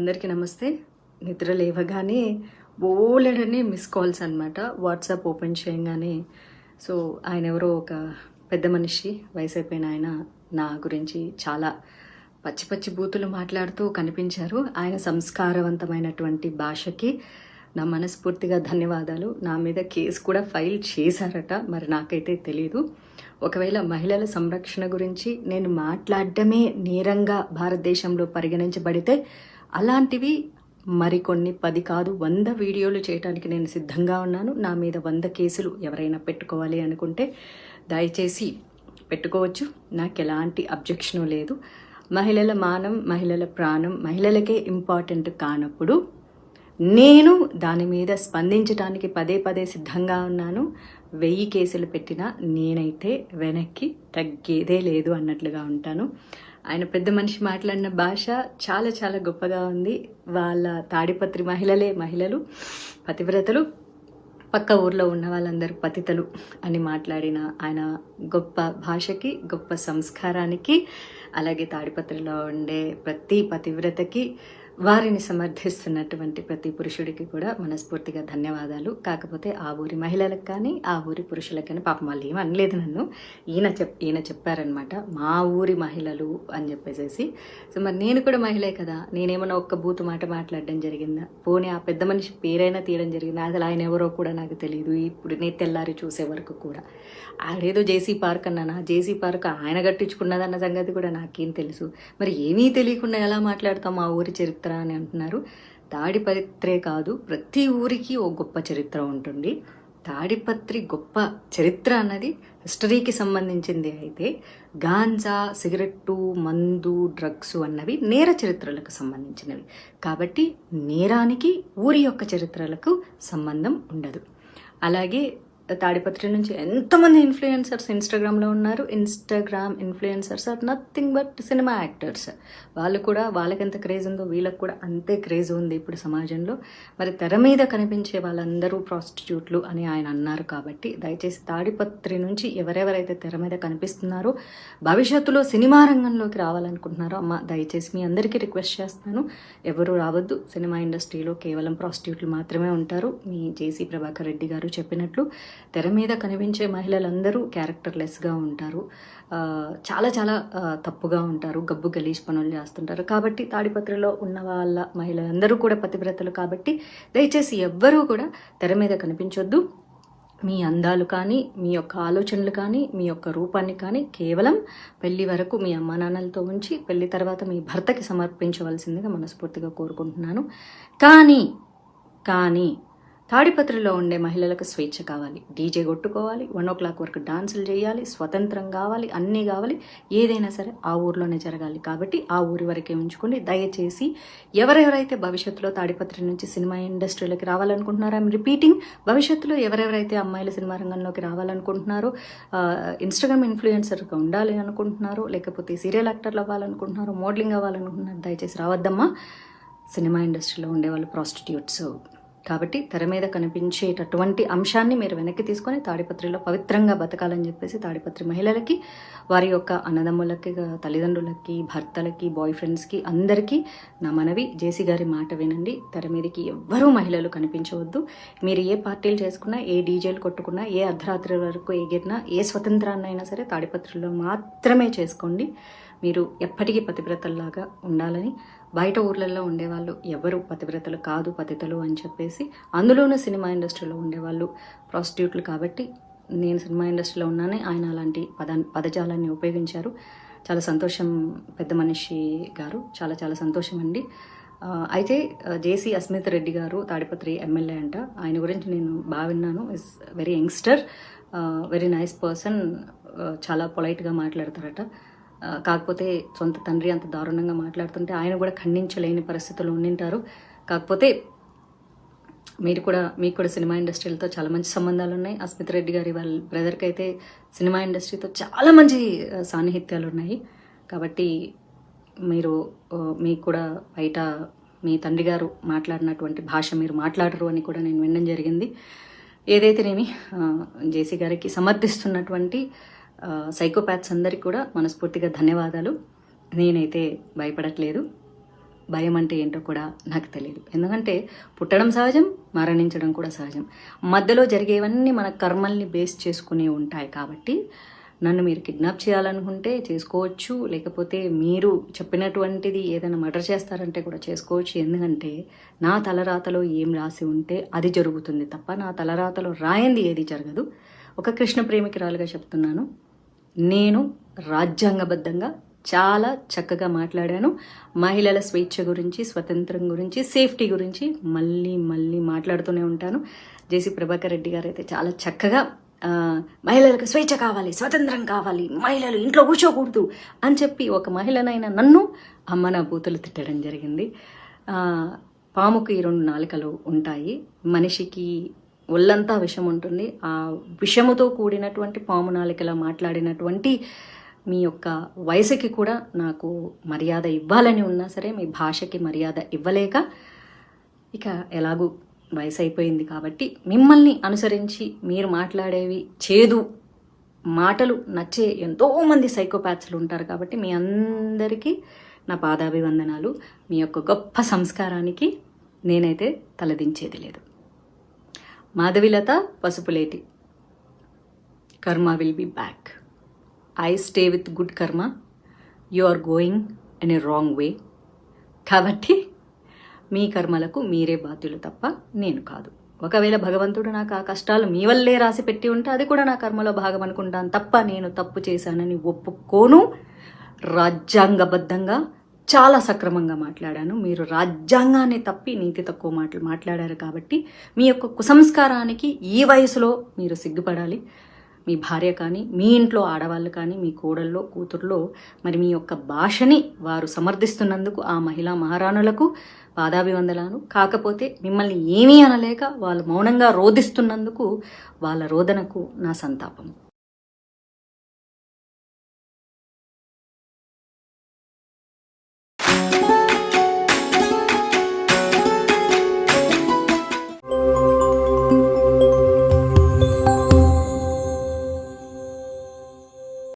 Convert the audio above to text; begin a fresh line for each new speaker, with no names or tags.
అందరికీ నమస్తే. నిద్ర లేవగానే బోలెడన్ని మిస్ కాల్స్ అనమాట. వాట్సాప్ ఓపెన్ చేయగానే ఆయన ఎవరో ఒక పెద్ద మనిషి, వయసు అయిపోయిన ఆయన నా గురించి చాలా పచ్చి పచ్చి బూతులు మాట్లాడుతూ కనిపించారు. ఆయన సంస్కారవంతమైనటువంటి భాషకి నా మనస్ఫూర్తిగా ధన్యవాదాలు. నా మీద కేసు కూడా ఫైల్ చేశారట, మరి నాకైతే తెలీదు. ఒకవేళ మహిళల సంరక్షణ గురించి నేను మాట్లాడడమే నేరంగా భారతదేశంలో పరిగణించబడితే అలాంటివి మరికొన్ని 10 కాదు 100 వీడియోలు చేయడానికి నేను సిద్ధంగా ఉన్నాను. నా మీద 100 కేసులు ఎవరైనా పెట్టుకోవాలి అనుకుంటే దయచేసి పెట్టుకోవచ్చు. నాకు ఎలాంటి అబ్జెక్షను లేదు. మహిళల మానం, మహిళల ప్రాణం మహిళలకే ఇంపార్టెంట్ కానప్పుడు నేను దాని మీద స్పందించడానికి పదే సిద్ధంగా ఉన్నాను. 1000 కేసులు పెట్టినా నేనైతే వెనక్కి తగ్గేదే లేదు అన్నట్లుగా ఉంటాను. ఆయన పెద్ద మనిషి మాట్లాడిన భాష చాలా చాలా గొప్పగా ఉంది. వాళ్ళ తాడిపత్రి మహిళలు పతివ్రతలు, పక్క ఊర్లో ఉన్న వాళ్ళందరూ పతితలు అని మాట్లాడిన ఆయన గొప్ప భాషకి, గొప్ప సంస్కారానికి, అలాగే తాడిపత్రిలో ఉండే ప్రతి పతివ్రతకి, వారిని సమర్థిస్తున్నటువంటి ప్రతి పురుషుడికి కూడా మనస్ఫూర్తిగా ధన్యవాదాలు. కాకపోతే ఆ ఊరి మహిళలకు కానీ ఆ ఊరి పురుషులకు కానీ పాపం వాళ్ళు ఏం అనలేదు నన్ను. ఈయన చెప్పారనమాట, మా ఊరి మహిళలు అని చెప్పేసి. మరి నేను కూడా మహిళే కదా, నేనేమన్నా ఒక్క బూతు మాట మాట్లాడడం జరిగిందా? పోనీ ఆ పెద్ద మనిషి పేరైనా తీయడం జరిగిందా? అసలు ఆయన ఎవరో కూడా నాకు తెలియదు. ఇప్పుడు నేను తెల్లారి చూసే వరకు కూడా ఆడేదో జేసీ పార్క్ అన్నానా, జేసీ పార్క్ ఆయన కట్టించుకున్నదన్న సంగతి కూడా నాకేం తెలుసు. మరి ఏమీ తెలియకుండా ఎలా మాట్లాడతాం మా ఊరి చరిత్ర అని అంటున్నారు. తాడిపత్రే కాదు, ప్రతి ఊరికి ఓ గొప్ప చరిత్ర ఉంటుంది. తాడిపత్రి గొప్ప చరిత్ర అన్నది హిస్టరీకి సంబంధించింది అయితే, గాంజా, సిగరెట్టు, మందు, డ్రగ్స్ అన్నవి నేర చరిత్రలకు సంబంధించినవి. కాబట్టి నేరానికి ఊరి యొక్క చరిత్రలకు సంబంధం ఉండదు. అలాగే తాడిపత్రి నుంచి ఎంతమంది ఇన్ఫ్లుయెన్సర్స్ ఇన్స్టాగ్రామ్లో ఉన్నారు. Instagram influencers are nothing but cinema actors. వాళ్ళు కూడా, వాళ్ళకి ఎంత క్రేజ్ ఉందో వీళ్ళకి కూడా అంతే క్రేజ్ ఉంది ఇప్పుడు సమాజంలో. మరి తెర మీద కనిపించే వాళ్ళందరూ ప్రాస్టిట్యూట్లు అని ఆయన అన్నారు. కాబట్టి దయచేసి తాడిపత్రి నుంచి ఎవరెవరైతే తెర మీద కనిపిస్తున్నారో, భవిష్యత్తులో సినిమా రంగంలోకి రావాలనుకుంటున్నారో, అమ్మ దయచేసి మీ అందరికీ రిక్వెస్ట్ చేస్తాను, ఎవరు రావద్దు. సినిమా ఇండస్ట్రీలో కేవలం ప్రాస్టిట్యూట్లు మాత్రమే ఉంటారు. మీ జేసీ ప్రభాకర్ రెడ్డి గారు చెప్పినట్లు తెర మీద కనిపించే మహిళలందరూ క్యారెక్టర్లెస్గా ఉంటారు, చాలా చాలా తప్పుగా ఉంటారు, గబ్బు గలీజ్ పనులు చేస్తుంటారు. కాబట్టి తాడిపత్రిలో ఉన్న వాళ్ళ మహిళలందరూ కూడా పతివ్రతలు. కాబట్టి దయచేసి ఎవ్వరూ కూడా తెర మీద కనిపించొద్దు. మీ అందాలు కానీ, మీ యొక్క ఆలోచనలు కానీ, మీ యొక్క రూపాన్ని కానీ కేవలం పెళ్లి వరకు మీ అమ్మా నాన్నలతో ఉంచి పెళ్లి తర్వాత మీ భర్తకి సమర్పించవలసిందిగా మనస్ఫూర్తిగా కోరుకుంటున్నాను. కానీ తాడిపత్రిలో ఉండే మహిళలకు స్వేచ్ఛ కావాలి. డీజే కొట్టుకోవాలి, 1 o'clock వరకు డాన్సులు చేయాలి, స్వతంత్రం కావాలి, అన్నీ కావాలి. ఏదైనా సరే ఆ ఊర్లోనే జరగాలి. కాబట్టి ఆ ఊరి వరకే ఉంచుకోండి. దయచేసి ఎవరెవరైతే భవిష్యత్తులో తాడిపత్రి నుంచి సినిమా ఇండస్ట్రీలోకి రావాలనుకుంటున్నారో, ఐఎమ్ రిపీటింగ్, భవిష్యత్తులో ఎవరెవరైతే అమ్మాయిల సినిమా రంగంలోకి రావాలనుకుంటున్నారో, ఇన్స్టాగ్రామ్ ఇన్ఫ్లుయెన్సర్గా ఉండాలి అనుకుంటున్నారో, లేకపోతే సీరియల్ యాక్టర్లు అవ్వాలనుకుంటున్నారో, మోడలింగ్ అవ్వాలనుకుంటున్నారో, దయచేసి రావద్దమ్మా. సినిమా ఇండస్ట్రీలో ఉండేవాళ్ళు ప్రాస్టిట్యూట్స్. కాబట్టి తెర మీద కనిపించేటటువంటి అంశాన్ని మీరు వెనక్కి తీసుకొని తాడిపత్రిలో పవిత్రంగా బతకాలని చెప్పేసి తాడిపత్రి మహిళలకి, వారి యొక్క అన్నదమ్ములకి, తల్లిదండ్రులకి, భర్తలకి, బాయ్ ఫ్రెండ్స్కి అందరికీ నా మనవి, జేసీ గారి మాట వినండి. తెర మీదకి ఎవ్వరూ మహిళలు కనిపించవద్దు. మీరు ఏ పార్టీలు చేసుకున్నా, ఏ డీజేలు కొట్టుకున్నా, ఏ అర్ధరాత్రి వరకు ఎగిరినా, ఏ స్వతంత్రాన్ని అయినా సరే తాడిపత్రిలో మాత్రమే చేసుకోండి. మీరు ఎప్పటికీ పతివ్రతల్లాగా ఉండాలని. బయట ఊర్లలో ఉండేవాళ్ళు ఎవరు పతివ్రతలు కాదు, పతితలు అని చెప్పేసి, అందులోనూ సినిమా ఇండస్ట్రీలో ఉండేవాళ్ళు ప్రాస్టిట్యూట్లు. కాబట్టి నేను సినిమా ఇండస్ట్రీలో ఉన్నానే, ఆయన అలాంటి పదజాలాన్ని ఉపయోగించారు. చాలా సంతోషం పెద్ద మనిషి గారు, చాలా చాలా సంతోషం అండి. అయితే జేసీ అస్మిత్ రెడ్డి గారు తాడిపత్రి ఎమ్మెల్యే అంట. ఆయన గురించి నేను బాగా విన్నాను. Is very youngster, very nice person, చాలా పొలైట్గా మాట్లాడతారట. కాకపోతే సొంత తండ్రి అంత దారుణంగా మాట్లాడుతుంటే ఆయన కూడా ఖండించలేని పరిస్థితులు ఉండింటారు. కాకపోతే మీకు కూడా సినిమా ఇండస్ట్రీలతో చాలా మంచి సంబంధాలు ఉన్నాయి. అస్మిత్ రెడ్డి గారి వాళ్ళ బ్రదర్కి అయితే సినిమా ఇండస్ట్రీతో చాలా మంచి సాన్నిహిత్యాలు ఉన్నాయి. కాబట్టి మీకు కూడా బయట మీ తండ్రి గారు మాట్లాడినటువంటి భాష మీరు మాట్లాడరు అని కూడా నేను వినడం జరిగింది. ఏదైతేనేమి జేసీ గారికి సమర్థిస్తున్నటువంటి సైకోపాత్స్ అందరికీ కూడా మనస్ఫూర్తిగా ధన్యవాదాలు. నేనైతే భయపడట్లేదు. భయం అంటే ఏంటో కూడా నాకు తెలియదు. ఎందుకంటే పుట్టడం సహజం, మరణించడం కూడా సహజం. మధ్యలో జరిగేవన్నీ మన కర్మల్ని బేస్ చేసుకుని ఉంటాయి. కాబట్టి నన్ను మీరు కిడ్నాప్ చేయాలనుకుంటే చేసుకోవచ్చు, లేకపోతే మీరు చెప్పినటువంటిది ఏదైనా మర్డర్ చేస్తారంటే కూడా చేసుకోవచ్చు. ఎందుకంటే నా తలరాతలో ఏం రాసి ఉంటే అది జరుగుతుంది తప్ప నా తలరాతలో రాయింది ఏది జరగదు. ఒక కృష్ణ ప్రేమికురాలుగా చెప్తున్నాను, నేను రాజ్యాంగబద్ధంగా చాలా చక్కగా మాట్లాడాను. మహిళల స్వేచ్ఛ గురించి, స్వతంత్రం గురించి, సేఫ్టీ గురించి మళ్ళీ మళ్ళీ మాట్లాడుతూనే ఉంటాను. జేసీ ప్రభాకర్ రెడ్డి గారు అయితే చాలా చక్కగా మహిళలకు స్వేచ్ఛ కావాలి, స్వతంత్రం కావాలి, మహిళలు ఇంట్లో కూర్చోకూడదు అని చెప్పి ఒక మహిళనైనా నన్ను అమ్మ నా బూతులు తిట్టడం జరిగింది. పాముకి 2 నాలుకలు ఉంటాయి, మనిషికి ఒళ్ళంతా విషం ఉంటుంది. ఆ విషముతో కూడినటువంటి పాము నాలుకలా మాట్లాడినటువంటి మీ యొక్క వయసుకి కూడా నాకు మర్యాద ఇవ్వాలని ఉన్నా సరే మీ భాషకి మర్యాద ఇవ్వలేక, ఇక ఎలాగూ వయసు అయిపోయింది కాబట్టి మిమ్మల్ని అనుసరించి మీరు మాట్లాడేవి చేదు మాటలు నచ్చే ఎంతోమంది సైకోపాత్స్లు ఉంటారు. కాబట్టి మీ అందరికీ నా పాదాభివందనాలు. మీ యొక్క గొప్ప సంస్కారానికి నేనైతే తలదించేది లేదు. మాధవిలత పసుపులేటి. కర్మ will be back. I stay with good karma. You are going in a wrong way. కాబట్టి మీ కర్మలకు మీరే బాధ్యులు తప్ప నేను కాదు. ఒకవేళ భగవంతుడు నాకు ఆ కష్టాలు మీ వల్లే రాసి పెట్టి ఉంటే అది కూడా నా కర్మలో భాగం అనుకుంటాను తప్ప నేను తప్పు చేశానని ఒప్పుకోను. రాజ్యాంగబద్ధంగా చాలా సక్రమంగా మాట్లాడాను. మీరు రాజ్యాంగాన్ని తప్పి నీతి తక్కువ మాటలు మాట్లాడారు కాబట్టి మీ యొక్క కుసంస్కారానికి ఈ వయసులో మీరు సిగ్గుపడాలి. మీ భార్య కానీ, మీ ఇంట్లో ఆడవాళ్ళు కానీ, మీ కోడల్లో కూతుర్లో మరి మీ యొక్క భాషని వారు సమర్థిస్తున్నందుకు ఆ మహిళా మహారాణులకు పాదాభివందనాలు. కాకపోతే మిమ్మల్ని ఏమీ అనలేక వాళ్ళు మౌనంగా రోధిస్తున్నందుకు వాళ్ళ రోదనకు నా సంతాపం.